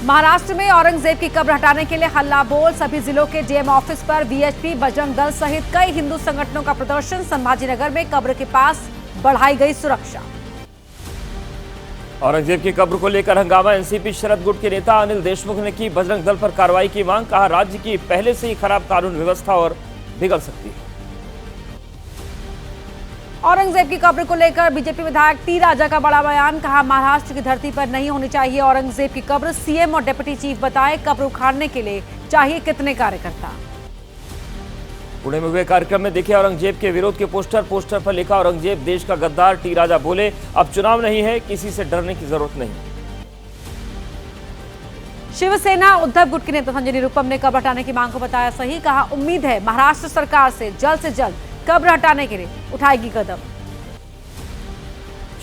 महाराष्ट्र में औरंगजेब की कब्र हटाने के लिए हल्ला बोल, सभी जिलों के डीएम ऑफिस पर वीएचपी, बजरंग दल सहित कई हिंदू संगठनों का प्रदर्शन। संभाजीनगर में कब्र के पास बढ़ाई गई सुरक्षा। औरंगजेब की कब्र को लेकर हंगामा, एनसीपी शरद गुट के नेता अनिल देशमुख ने की बजरंग दल पर कार्रवाई की मांग। कहा, राज्य की पहले से ही खराब कानून व्यवस्था और बिगड़ सकती है। औरंगजेब की कब्र को लेकर बीजेपी विधायक टी राजा का बड़ा बयान। कहा, महाराष्ट्र की धरती पर नहीं होनी चाहिए औरंगजेब की कब्र। सीएम और डिप्टी चीफ बताए, कब्र उखाड़ने के लिए चाहिए कितने कार्यकर्ता। पुणे में हुए कार्यक्रम में दिखे औरंगजेब के विरोध के पोस्टर पर लिखा, औरंगजेब देश का गद्दार। टी राजा बोले, अब चुनाव नहीं है, किसी से डरने की जरूरत नहीं। शिवसेना उद्धव गुट के नेता संजय निरुपम ने कब्र हटाने की मांग को बताया सही। कहा, उम्मीद है महाराष्ट्र सरकार से जल्द कब्र हटाने के लिए उठाएगी कदम।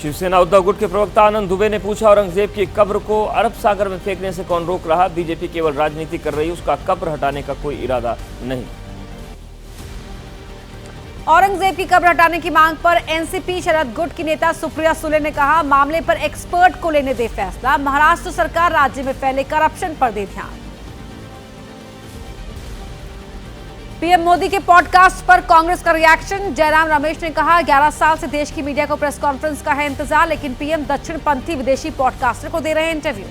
शिवसेना उद्धव गुट के प्रवक्ता आनंद दुबे ने पूछा, औरंगजेब की कब्र को अरब सागर में फेंकने से कौन रोक रहा? बीजेपी केवल राजनीति कर रही, उसका कब्र हटाने का कोई इरादा नहीं। औरंगजेब की कब्र हटाने की मांग पर एनसीपी शरद गुट की नेता सुप्रिया सुले ने कहा, मामले पर एक्सपर्ट को लेने दे फैसला। महाराष्ट्र सरकार राज्य में फैले करप्शन पर दे ध्यान। पीएम मोदी के पॉडकास्ट पर कांग्रेस का रिएक्शन। जयराम रमेश ने कहा, 11 साल से देश की मीडिया को प्रेस कॉन्फ्रेंस का है इंतजार, लेकिन पीएम दक्षिणपंथी विदेशी पॉडकास्टर को दे रहे हैं इंटरव्यू।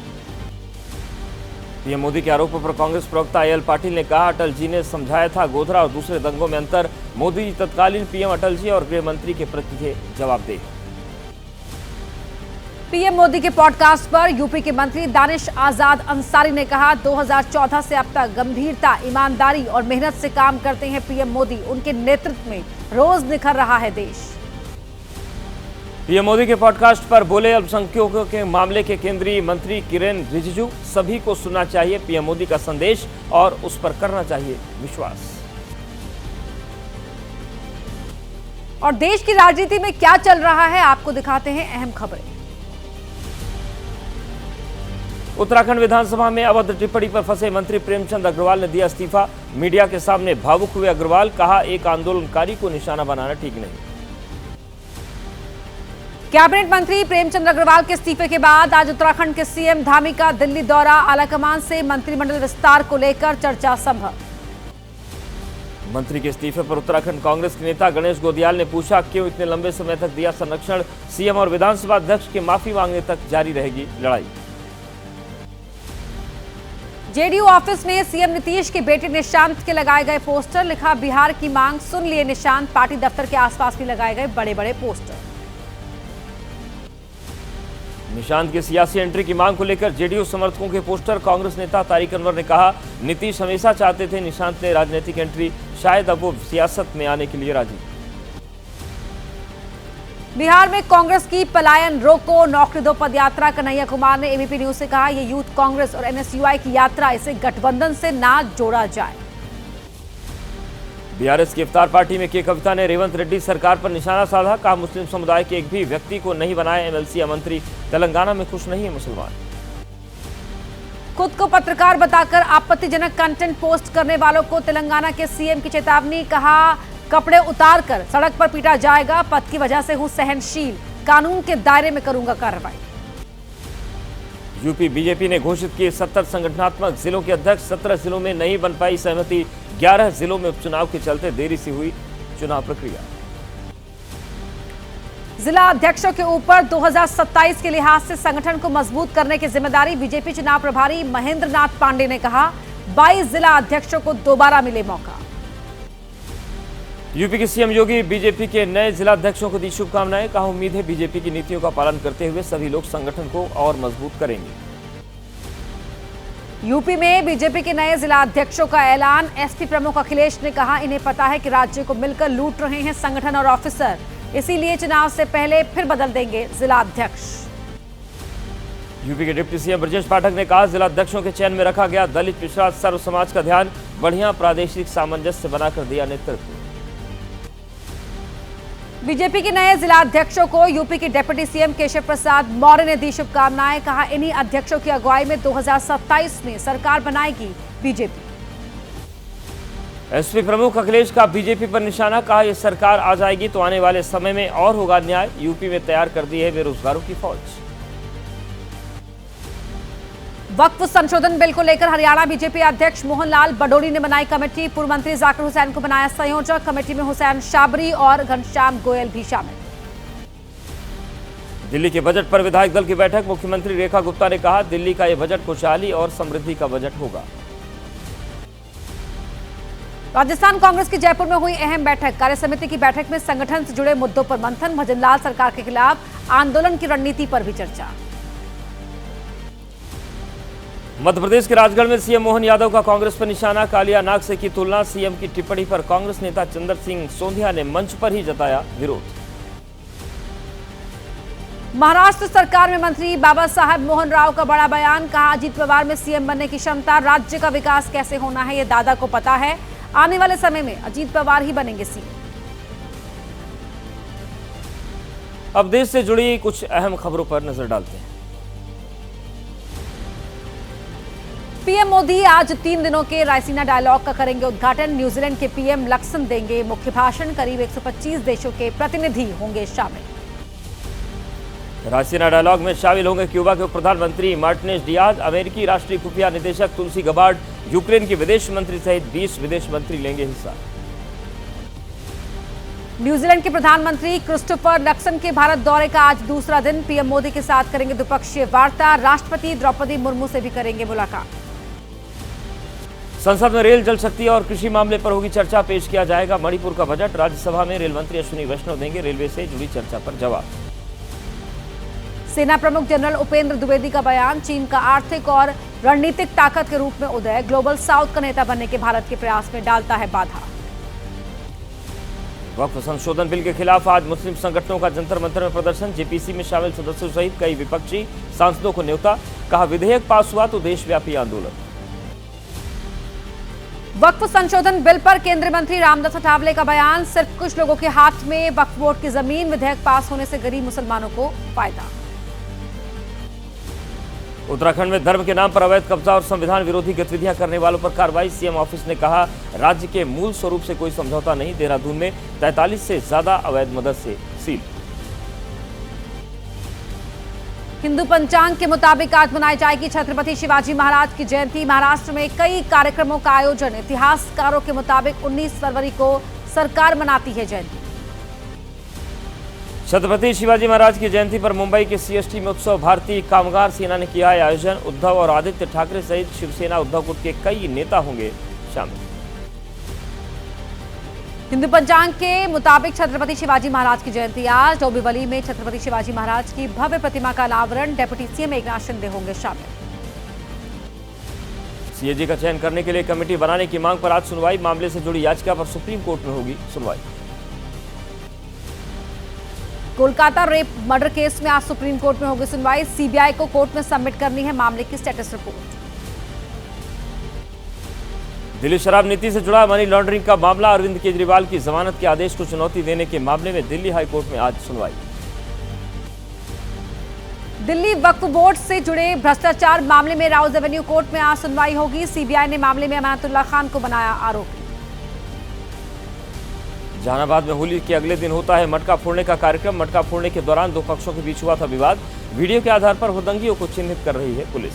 पीएम मोदी के आरोपों पर कांग्रेस प्रवक्ता एल पाटिल ने कहा, अटल जी ने समझाया था गोधरा और दूसरे दंगों में अंतर। मोदी जी तत्कालीन पीएम अटल जी और गृह मंत्री के प्रति थे जवाबदेह। पीएम मोदी के पॉडकास्ट पर यूपी के मंत्री दानिश आजाद अंसारी ने कहा, 2014 से अब तक गंभीरता, ईमानदारी और मेहनत से काम करते हैं पीएम मोदी। उनके नेतृत्व में रोज निखर रहा है देश। पीएम मोदी के पॉडकास्ट पर बोले अल्पसंख्यकों के मामले के केंद्रीय मंत्री किरेन रिजिजू, सभी को सुनना चाहिए पीएम मोदी का संदेश और उस पर करना चाहिए विश्वास। और देश की राजनीति में क्या चल रहा है, आपको दिखाते हैं अहम खबरें। उत्तराखंड विधानसभा में अभद्र टिप्पणी पर फंसे मंत्री प्रेमचंद अग्रवाल ने दिया इस्तीफा। मीडिया के सामने भावुक हुए अग्रवाल, कहा, एक आंदोलनकारी को निशाना बनाना ठीक नहीं। कैबिनेट मंत्री प्रेमचंद अग्रवाल के इस्तीफे के बाद आज उत्तराखंड के सीएम धामी का दिल्ली दौरा। आलाकमान से मंत्रिमंडल विस्तार को लेकर चर्चा संभव। मंत्री के इस्तीफे पर उत्तराखंड कांग्रेस के नेता गणेश गोदियाल ने पूछा, क्यों इतने लंबे समय तक दिया संरक्षण? सीएम और विधानसभा अध्यक्ष के माफी मांगने तक जारी रहेगी लड़ाई। जेडीयू ऑफिस में सीएम नीतीश के बेटे निशांत के लगाए गए पोस्टर। लिखा, बिहार की मांग सुन लिए निशांत। पार्टी दफ्तर के आसपास भी लगाए गए बड़े बड़े पोस्टर। निशांत की सियासी एंट्री की मांग को लेकर जेडीयू समर्थकों के पोस्टर। कांग्रेस नेता तारिक अनवर ने कहा, नीतीश हमेशा चाहते थे निशांत ने राजनीतिक एंट्री, शायद अब वो सियासत में आने के लिए राजी। बिहार में कांग्रेस की पलायन रोको, नौकरी दो पदयात्रा। कन्हैया कुमार ने एबीपी न्यूज से कहा, यह यूथ कांग्रेस और एनएसयूआई की यात्रा, इसे गठबंधन से ना जोड़ा जाए। बीआरएस की इफ्तार पार्टी में के कविता ने रेवंत रेड्डी सरकार पर निशाना साधा। कहा, मुस्लिम समुदाय के एक भी व्यक्ति को नहीं बनाया एमएलसी या मंत्री। तेलंगाना में खुश नहीं है मुसलमान। खुद को पत्रकार बताकर आपत्तिजनक कंटेंट पोस्ट करने वालों को तेलंगाना के सीएम की चेतावनी। कहा, कपड़े उतार कर सड़क पर पीटा जाएगा। पद की वजह से हूं सहनशील, कानून के दायरे में करूंगा कार्रवाई। यूपी बीजेपी ने घोषित किए 70 संगठनात्मक जिलों के अध्यक्ष। 17 जिलों में नहीं बन पाई सहमति। 11 जिलों में उपचुनाव के चलते देरी से हुई चुनाव प्रक्रिया। जिला अध्यक्षों के ऊपर 2027 के लिहाज से संगठन को मजबूत करने की जिम्मेदारी। बीजेपी चुनाव प्रभारी महेंद्र नाथ पांडे ने कहा, 22 जिला अध्यक्षों को दोबारा मिले मौका। यूपी के सीएम योगी बीजेपी के नए जिलाध्यक्षों को दी शुभकामनाएं। कहा, उम्मीद है बीजेपी की नीतियों का पालन करते हुए सभी लोग संगठन को और मजबूत करेंगे। यूपी में बीजेपी के नए जिला अध्यक्षों का ऐलान। एसपी प्रमुख अखिलेश ने कहा, इन्हें पता है कि राज्य को मिलकर लूट रहे हैं संगठन और ऑफिसर, इसीलिए चुनाव से पहले फिर बदल देंगे जिला अध्यक्ष। यूपी के डिप्टी सीएम ब्रजेश पाठक ने कहा, जिला अध्यक्षों के चयन में रखा गया दलित पिछड़ा सर्व समाज का ध्यान। बढ़िया प्रादेशिक सामंजस्य बनाकर दिया नेतृत्व। बीजेपी के नए जिला अध्यक्षों को यूपी के डिप्टी सीएम केशव प्रसाद मौर्य ने दी शुभकामनाएं। कहा, इन्हीं अध्यक्षों की अगुवाई में 2027 में सरकार बनाएगी बीजेपी। एसपी प्रमुख अखिलेश का बीजेपी पर निशाना। कहा, यह सरकार आ जाएगी तो आने वाले समय में और होगा न्याय। यूपी में तैयार कर दी है बेरोजगारों की फौज। वक्फ संशोधन बिल को लेकर हरियाणा बीजेपी अध्यक्ष मोहन लाल बडोली ने बनाई कमेटी। पूर्व मंत्री जाकिर हुसैन को बनाया संयोजक। कमेटी में हुसैन शाबरी और घनश्याम गोयल भी शामिल। दिल्ली के बजट पर विधायक दल की बैठक। मुख्यमंत्री रेखा गुप्ता ने कहा, दिल्ली का यह बजट खुशहाली और समृद्धि का बजट होगा। राजस्थान कांग्रेस की जयपुर में हुई अहम बैठक। कार्य समिति की बैठक में संगठन से जुड़े मुद्दों पर मंथन। भजनलाल सरकार के खिलाफ आंदोलन की रणनीति पर भी चर्चा। मध्य प्रदेश के राजगढ़ में सीएम मोहन यादव का कांग्रेस पर निशाना। कालिया नाग से की तुलना। सीएम की टिप्पणी पर कांग्रेस नेता चंद्र सिंह सोंधिया ने मंच पर ही जताया विरोध। महाराष्ट्र सरकार में मंत्री बाबा साहब मोहन राव का बड़ा बयान। कहा, अजीत पवार में सीएम बनने की क्षमता। राज्य का विकास कैसे होना है ये दादा को पता है। आने वाले समय में अजीत पवार ही बनेंगे सीएम। अब देश से जुड़ी कुछ अहम खबरों पर नजर डालते हैं। पीएम मोदी आज 3 दिनों के रायसीना डायलॉग का करेंगे उद्घाटन। न्यूजीलैंड के पीएम लक्सन देंगे मुख्य भाषण। करीब 125 देशों के प्रतिनिधि होंगे शामिल। रायसीना डायलॉग में शामिल होंगे क्यूबा के उप प्रधानमंत्री मार्टिनेज डियाज, अमेरिकी राष्ट्रीय खुफिया निदेशक तुलसी गबार्ड, यूक्रेन के विदेश मंत्री सहित 20 विदेश मंत्री लेंगे हिस्सा। न्यूजीलैंड के प्रधानमंत्री क्रिस्टोफर लक्सन के भारत दौरे का आज दूसरा दिन। पीएम मोदी के साथ करेंगे द्विपक्षीय वार्ता। राष्ट्रपति द्रौपदी मुर्मू से भी करेंगे मुलाकात। संसद में रेल, जल शक्ति और कृषि मामले पर होगी चर्चा। पेश किया जाएगा मणिपुर का बजट। राज्यसभा में रेल मंत्री अश्विनी वैष्णव देंगे रेलवे से जुड़ी चर्चा पर जवाब। सेना प्रमुख जनरल उपेंद्र द्विवेदी का बयान। चीन का आर्थिक और रणनीतिक ताकत के रूप में उदय। ग्लोबल साउथ का नेता बनने के भारत के प्रयास में डालता है बाधा। वक्फ संशोधन बिल के खिलाफ आज मुस्लिम संगठनों का जंतर मंतर में प्रदर्शन। जेपीसी में शामिल सदस्यों सहित कई विपक्षी सांसदों को न्योता। कहा, विधेयक पास हुआ तो देशव्यापी आंदोलन। वक्फ संशोधन बिल पर केंद्रीय मंत्री रामदास अठावले का बयान। सिर्फ कुछ लोगों के हाथ में वक्फ बोर्ड की जमीन। विधेयक पास होने से गरीब मुसलमानों को फायदा। उत्तराखंड में धर्म के नाम पर अवैध कब्जा और संविधान विरोधी गतिविधियां करने वालों पर कार्रवाई। सीएम ऑफिस ने कहा, राज्य के मूल स्वरूप से कोई समझौता नहीं। देहरादून में 43 से ज्यादा अवैध मदद से सील। हिंदू पंचांग के मुताबिक आज मनाई जाएगी छत्रपति शिवाजी महाराज की जयंती। महाराष्ट्र में कई कार्यक्रमों का आयोजन। इतिहासकारों के मुताबिक 19 फरवरी को सरकार मनाती है जयंती। छत्रपति शिवाजी महाराज की जयंती पर मुंबई के सीएसटी में उत्सव। भारतीय कामगार सेना ने किया है आयोजन। उद्धव और आदित्य ठाकरे सहित शिवसेना उद्धव गुट के कई नेता होंगे शामिल। हिंदू पंचांग के मुताबिक छत्रपति शिवाजी महाराज की जयंती आज। डोंबिवली में छत्रपति शिवाजी महाराज की भव्य प्रतिमा का अनावरण। डेप्यूटी सीएम एकनाथ शिंदे होंगे शामिल। सीएजी का चयन करने के लिए कमेटी बनाने की मांग पर आज सुनवाई। मामले से जुड़ी याचिका पर सुप्रीम कोर्ट में होगी सुनवाई। कोलकाता रेप मर्डर केस में आज सुप्रीम कोर्ट में होगी सुनवाई। सीबीआई को कोर्ट में सबमिट करनी है मामले की स्टेटस रिपोर्ट। दिल्ली शराब नीति से जुड़ा मनी लॉन्ड्रिंग का मामला। अरविंद केजरीवाल की जमानत के आदेश को चुनौती देने के मामले में दिल्ली हाईकोर्ट में आज सुनवाई। दिल्ली वक्फ बोर्ड से जुड़े भ्रष्टाचार मामले में राउज एवेन्यू कोर्ट में आज सुनवाई होगी। सीबीआई ने मामले में अमानतुल्लाह खान को बनाया आरोपी। जहानाबाद में होली के अगले दिन होता है मटका फोड़ने का कार्यक्रम। मटका फोड़ने के दौरान दो पक्षों के बीच हुआ था विवाद। वीडियो के आधार पर हुदंगियों को चिन्हित कर रही है पुलिस।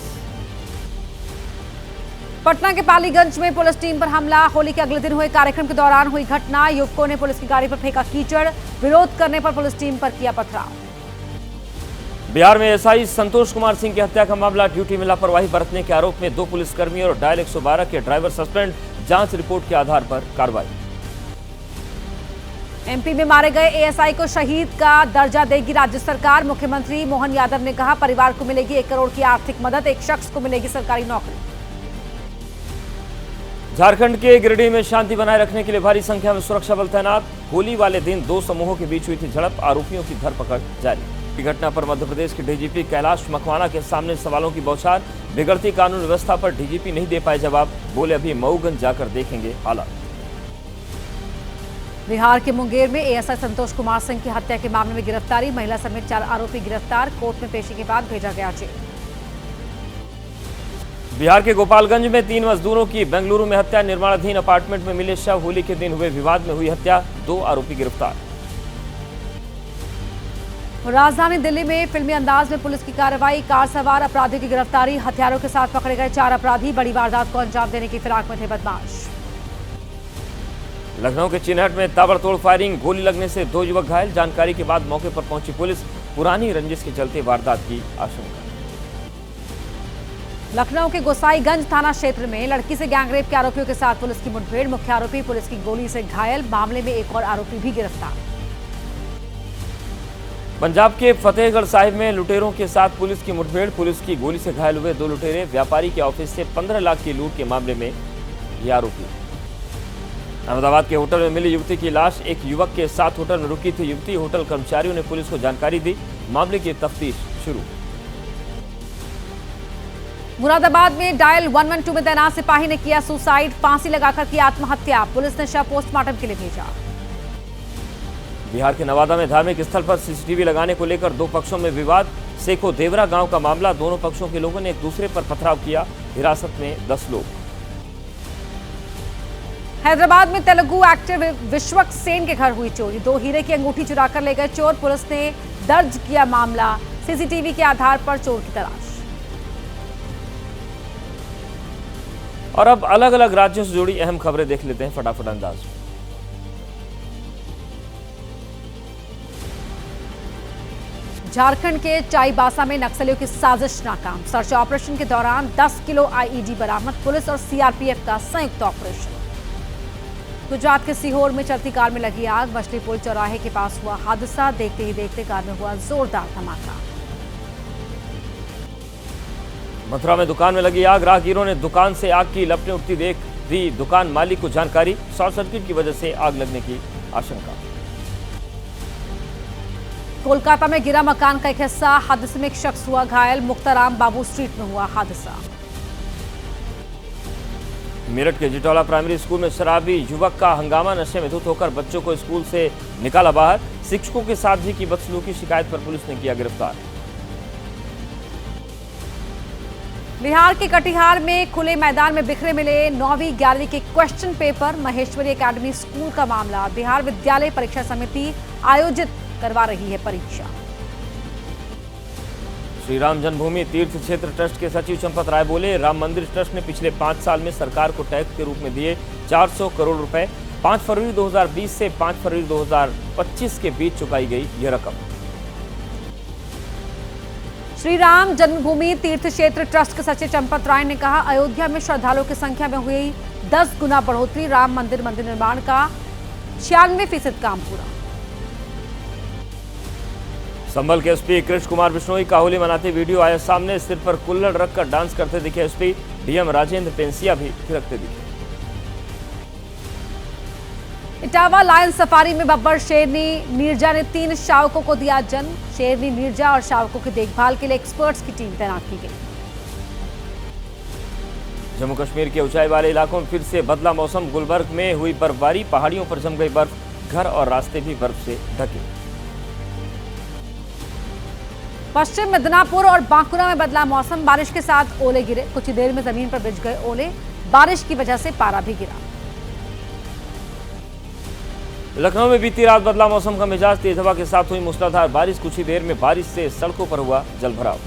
पटना के पालीगंज में पुलिस टीम पर हमला। होली के अगले दिन हुए कार्यक्रम के दौरान हुई घटना। युवकों ने पुलिस की गाड़ी पर फेंका कीचड़। विरोध करने पर पुलिस टीम पर किया पथराव। बिहार में एसआई संतोष कुमार सिंह की हत्या का मामला। ड्यूटी में लापरवाही बरतने के आरोप में 2 पुलिसकर्मियों और डायल 112 के ड्राइवर सस्पेंड। जांच रिपोर्ट के आधार पर कार्रवाई। एमपी में मारे गए एएसआई को शहीद का दर्जा देगी राज्य सरकार। मुख्यमंत्री मोहन यादव ने कहा, परिवार को मिलेगी 1 करोड़ की आर्थिक मदद। एक शख्स को मिलेगी सरकारी नौकरी। झारखंड के गिरिडीह में शांति बनाए रखने के लिए भारी संख्या में सुरक्षा बल तैनात। होली वाले दिन 2 समूहों के बीच हुई थी झड़प। आरोपियों की धरपकड़ जारी। घटना पर मध्य प्रदेश के डीजीपी कैलाश मकवाना के सामने सवालों की बौछार। बिगड़ती कानून व्यवस्था पर डीजीपी नहीं दे पाए जवाब। बोले, अभी मऊगंज जाकर देखेंगे हालात। बिहार के मुंगेर में एएसआई संतोष कुमार सिंह की हत्या के मामले में गिरफ्तारी। महिला समेत 4 आरोपी गिरफ्तार। कोर्ट में पेशी के बाद भेजा गया जेल। बिहार के गोपालगंज में 3 मजदूरों की बेंगलुरु में हत्या। निर्माणाधीन अपार्टमेंट में मिले शव। होली के दिन हुए विवाद में हुई हत्या। 2 आरोपी गिरफ्तार। राजधानी दिल्ली में फिल्मी अंदाज में पुलिस की कार्रवाई, कार सवार अपराधियों की गिरफ्तारी, हथियारों के साथ पकड़े गए 4 अपराधी, बड़ी वारदात को अंजाम देने की फिराक में थे बदमाश। लखनऊ के चिनहट में ताबड़तोड़ फायरिंग, गोली लगने से 2 युवक घायल, जानकारी के बाद मौके पर पहुंची पुलिस, पुरानी रंजिश के चलते वारदात की आशंका। लखनऊ के गोसाईगंज थाना क्षेत्र में लड़की से गैंगरेप के आरोपियों के साथ पुलिस की मुठभेड़, मुख्य आरोपी पुलिस की गोली से घायल, मामले में एक और आरोपी भी गिरफ्तार। पंजाब के फतेहगढ़ साहिब में लुटेरों के साथ पुलिस की मुठभेड़, पुलिस की गोली से घायल हुए 2 लुटेरे, व्यापारी के ऑफिस से 15 लाख की लूट के मामले में ये आरोपी। अहमदाबाद के होटल में मिली युवती की लाश, एक युवक के साथ होटल में रुकी थी युवती, होटल कर्मचारियों ने पुलिस को जानकारी दी, मामले की तफ्तीश शुरू। मुरादाबाद में डायल 112 में तैनात सिपाही ने किया सुसाइड, फांसी लगाकर की आत्महत्या, पुलिस ने शव पोस्टमार्टम के लिए भेजा। बिहार के नवादा में धार्मिक स्थल पर सीसीटीवी लगाने को लेकर 2 पक्षों में विवाद, सेको देवरा गांव का मामला, दोनों पक्षों के लोगों ने एक दूसरे पर पथराव किया, हिरासत में 10 लोग। हैदराबाद में तेलुगु एक्टर विश्वक सेन के घर हुई चोरी, 2 हीरे की अंगूठी चुराकर ले गए चोर, पुलिस ने दर्ज किया मामला, सीसीटीवी के आधार पर चोर की तलाश। और अब अलग अलग राज्यों से जुड़ी अहम खबरें देख लेते हैं फटाफट अंदाज में। झारखंड के चाईबासा में नक्सलियों की साजिश नाकाम, सर्च ऑपरेशन के दौरान 10 किलो आईईडी बरामद, पुलिस और सीआरपीएफ का संयुक्त ऑपरेशन। गुजरात के सीहोर में चलती कार में लगी आग, मछली पुल चौराहे के पास हुआ हादसा, देखते ही देखते कार में हुआ जोरदार धमाका। मथुरा में दुकान में लगी आग, राहगीरों ने दुकान से आग की लपटें उठती देख दी दुकान मालिक को जानकारी, शॉर्ट सर्किट की वजह से आग लगने की आशंका। कोलकाता में गिरा मकान का एक हिस्सा, हादसे में एक शख्स हुआ घायल, मुक्ताराम बाबू स्ट्रीट में हुआ हादसा। मेरठ के जिटौला प्राइमरी स्कूल में शराबी युवक का हंगामा, नशे में धुत होकर बच्चों को स्कूल से निकाला बाहर, शिक्षकों के साथ भी की बदसलूकी, शिकायत पर पुलिस ने किया गिरफ्तार। बिहार के कटिहार में खुले मैदान में बिखरे मिले 9वीं 11वीं के question paper, Maheshwari academy school का मामला, बिहार विद्यालय परीक्षा समिति आयोजित करवा रही है परीक्षा। श्री राम जन्मभूमि तीर्थ क्षेत्र ट्रस्ट के सचिव चंपत राय बोले, राम मंदिर ट्रस्ट ने पिछले 5 साल में सरकार को टैक्स के रूप में दिए 400 करोड़ रुपए, 5 फरवरी 2020 से 5 फरवरी 2025 के बीच चुकाई गई यह रकम। श्री राम जन्मभूमि तीर्थ क्षेत्र ट्रस्ट के सचिव चंपत राय ने कहा, अयोध्या में श्रद्धालुओं की संख्या में हुई 10 गुना बढ़ोतरी, राम मंदिर निर्माण का 96% काम पूरा। संभल के एसपी कृष्ण कुमार बिश्नोई का होली मनाते वीडियो आया सामने, सिर पर कुल्लड़ रखकर डांस करते दिखे एसपी, डीएम राजेंद्र पेंसिया भी थिरकते दिखे। इटावा लायन सफारी में बब्बर शेरनी नीरजा ने 3 शावकों को दिया जन्म, शेरनी नीरजा और शावकों की देखभाल के लिए एक्सपर्ट्स की टीम तैनात की गई। जम्मू कश्मीर के ऊंचाई वाले इलाकों में फिर से बदला मौसम, गुलबर्ग में हुई बर्फबारी, पहाड़ियों पर जम गई बर्फ, घर और रास्ते भी बर्फ से ढके। पश्चिम मिदनापुर और बांकुरा में बदला मौसम, बारिश के साथ ओले गिरे, कुछ ही देर में जमीन पर बिछ गए ओले, बारिश की वजह से पारा भी गिरा। लखनऊ में बीती रात बदला मौसम का मिजाज, तेज हवा के साथ हुई मूसलाधार बारिश, कुछ ही देर में बारिश से सड़कों पर हुआ जलभराव।